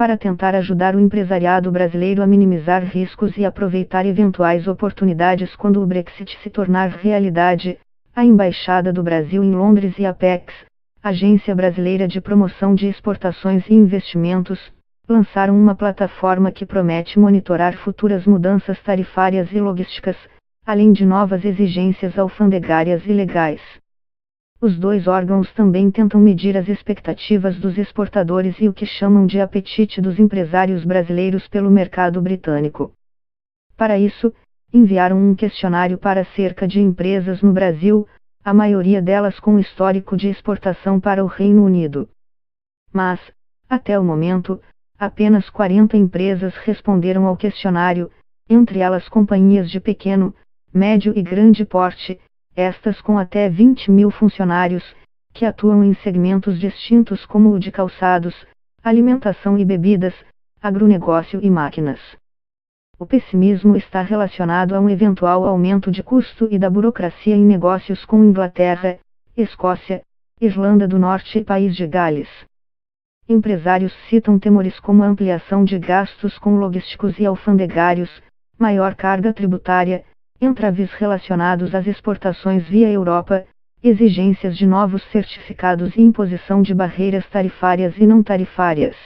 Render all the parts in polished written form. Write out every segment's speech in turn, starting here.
para tentar ajudar o empresariado brasileiro a minimizar riscos e aproveitar eventuais oportunidades quando o Brexit se tornar realidade, a Embaixada do Brasil em Londres e a Apex, Agência Brasileira de Promoção de Exportações e Investimentos, lançaram uma plataforma que promete monitorar futuras mudanças tarifárias e logísticas, além de novas exigências alfandegárias e legais. Os dois órgãos também tentam medir as expectativas dos exportadores e o que chamam de apetite dos empresários brasileiros pelo mercado britânico. Para isso, enviaram um questionário para cerca de empresas no Brasil, a maioria delas com histórico de exportação para o Reino Unido. Mas, até o momento, apenas 40 empresas responderam ao questionário, entre elas companhias de pequeno, médio e grande porte, estas com até 20 mil funcionários, que atuam em segmentos distintos como o de calçados, alimentação e bebidas, agronegócio e máquinas. O pessimismo está relacionado a um eventual aumento de custo e da burocracia em negócios com Inglaterra, Escócia, Irlanda do Norte e País de Gales. Empresários citam temores como ampliação de gastos com logísticos e alfandegários, maior carga tributária, entraves relacionados às exportações via Europa, exigências de novos certificados e imposição de barreiras tarifárias e não tarifárias.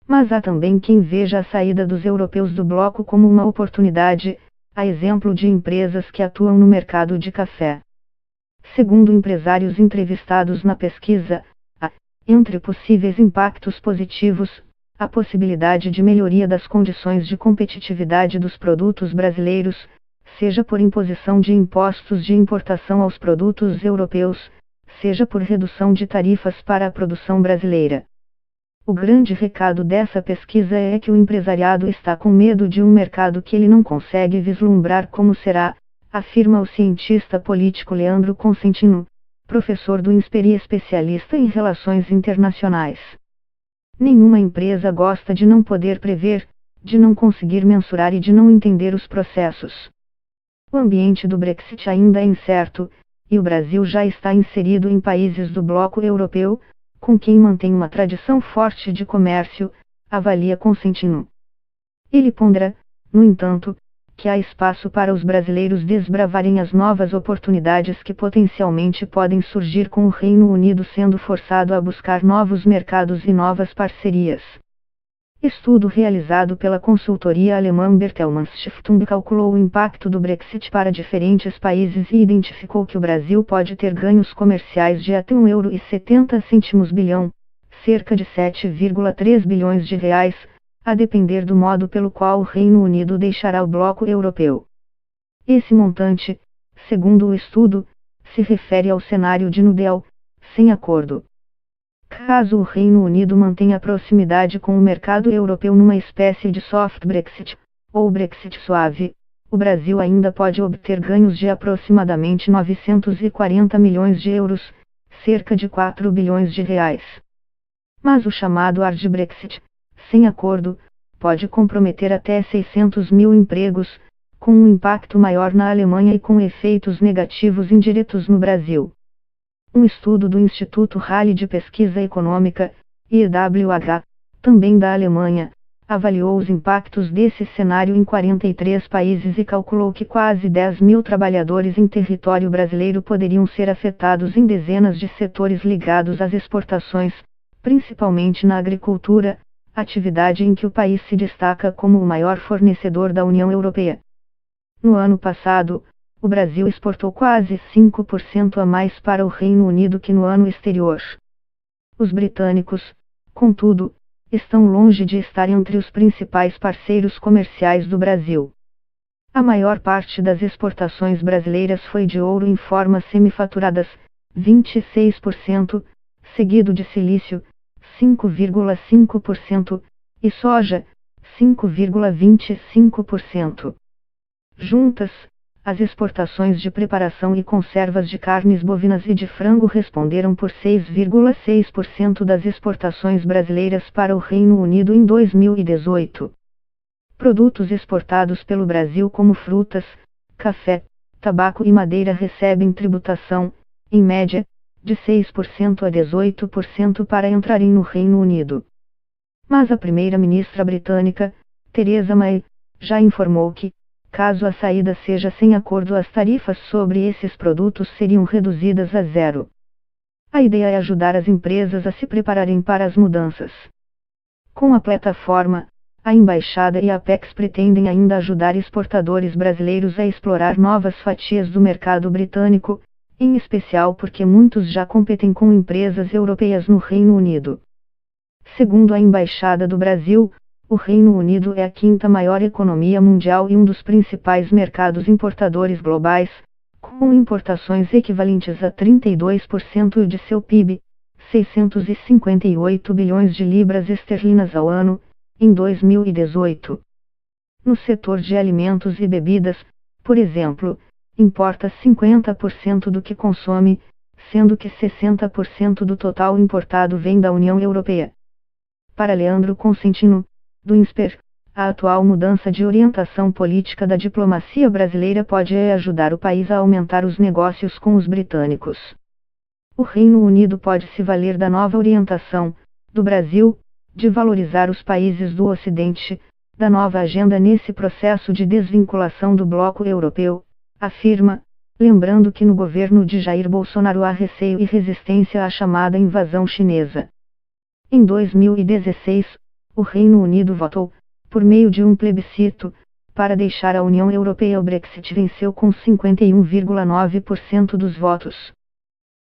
Mas há também quem veja a saída dos europeus do bloco como uma oportunidade, a exemplo de empresas que atuam no mercado de café. Segundo empresários entrevistados na pesquisa, há, entre possíveis impactos positivos, a possibilidade de melhoria das condições de competitividade dos produtos brasileiros, seja por imposição de impostos de importação aos produtos europeus, seja por redução de tarifas para a produção brasileira. O grande recado dessa pesquisa é que o empresariado está com medo de um mercado que ele não consegue vislumbrar como será, afirma o cientista político Leandro Consentino, professor do INSPER e especialista em relações internacionais. Nenhuma empresa gosta de não poder prever, de não conseguir mensurar e de não entender os processos. O ambiente do Brexit ainda é incerto, e o Brasil já está inserido em países do bloco europeu, com quem mantém uma tradição forte de comércio, avalia Consentino. Ele pondera, no entanto, que há espaço para os brasileiros desbravarem as novas oportunidades que potencialmente podem surgir com o Reino Unido sendo forçado a buscar novos mercados e novas parcerias. Estudo realizado pela consultoria alemã Bertelsmann Stiftung calculou o impacto do Brexit para diferentes países e identificou que o Brasil pode ter ganhos comerciais de até €1,70 bilhão, cerca de 7,3 bilhões de reais, a depender do modo pelo qual o Reino Unido deixará o bloco europeu. Esse montante, segundo o estudo, se refere ao cenário de no deal, sem acordo. Caso o Reino Unido mantenha proximidade com o mercado europeu numa espécie de soft Brexit, ou Brexit suave, o Brasil ainda pode obter ganhos de aproximadamente 940 milhões de euros, cerca de 4 bilhões de reais. Mas o chamado hard Brexit, sem acordo, pode comprometer até 600 mil empregos, com um impacto maior na Alemanha e com efeitos negativos indiretos no Brasil. Um estudo do Instituto Rally de Pesquisa Econômica, IWH, também da Alemanha, avaliou os impactos desse cenário em 43 países e calculou que quase 10 mil trabalhadores em território brasileiro poderiam ser afetados em dezenas de setores ligados às exportações, principalmente na agricultura, atividade em que o país se destaca como o maior fornecedor da União Europeia. No ano passado, o Brasil exportou quase 5% a mais para o Reino Unido que no ano exterior. Os britânicos, contudo, estão longe de estar entre os principais parceiros comerciais do Brasil. A maior parte das exportações brasileiras foi de ouro em formas semifaturadas, 26%, seguido de silício, 5,5%, e soja, 5,25%. Juntas, as exportações de preparação e conservas de carnes bovinas e de frango responderam por 6,6% das exportações brasileiras para o Reino Unido em 2018. Produtos exportados pelo Brasil como frutas, café, tabaco e madeira recebem tributação, em média, de 6% a 18% para entrarem no Reino Unido. Mas a primeira-ministra britânica, Theresa May, já informou que, caso a saída seja sem acordo, as tarifas sobre esses produtos seriam reduzidas a zero. A ideia é ajudar as empresas a se prepararem para as mudanças. Com a plataforma, a Embaixada e a Apex pretendem ainda ajudar exportadores brasileiros a explorar novas fatias do mercado britânico, em especial porque muitos já competem com empresas europeias no Reino Unido. Segundo a Embaixada do Brasil, o Reino Unido é a quinta maior economia mundial e um dos principais mercados importadores globais, com importações equivalentes a 32% de seu PIB, 658 bilhões de libras esterlinas ao ano, em 2018. No setor de alimentos e bebidas, por exemplo, importa 50% do que consome, sendo que 60% do total importado vem da União Europeia. Para Leandro Consentino, do INSPER, a atual mudança de orientação política da diplomacia brasileira pode ajudar o país a aumentar os negócios com os britânicos. O Reino Unido pode se valer da nova orientação do Brasil, de valorizar os países do Ocidente, da nova agenda nesse processo de desvinculação do bloco europeu, afirma, lembrando que no governo de Jair Bolsonaro há receio e resistência à chamada invasão chinesa. Em 2016, o Reino Unido votou, por meio de um plebiscito, para deixar a União Europeia. O Brexit venceu com 51,9% dos votos.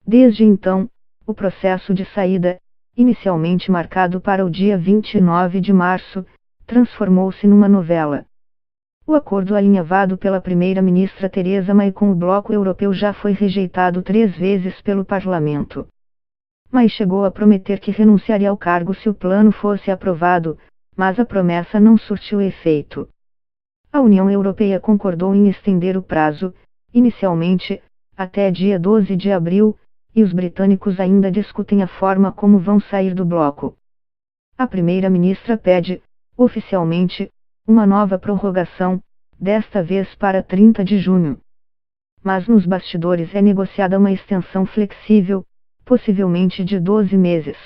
Desde então, o processo de saída, inicialmente marcado para o dia 29 de março, transformou-se numa novela. O acordo alinhavado pela primeira-ministra Theresa May com o bloco europeu já foi rejeitado 3 vezes pelo parlamento. May chegou a prometer que renunciaria ao cargo se o plano fosse aprovado, mas a promessa não surtiu efeito. A União Europeia concordou em estender o prazo, inicialmente, até dia 12 de abril, e os britânicos ainda discutem a forma como vão sair do bloco. A primeira-ministra pede, oficialmente, uma nova prorrogação, desta vez para 30 de junho. Mas nos bastidores é negociada uma extensão flexível, possivelmente de 12 meses.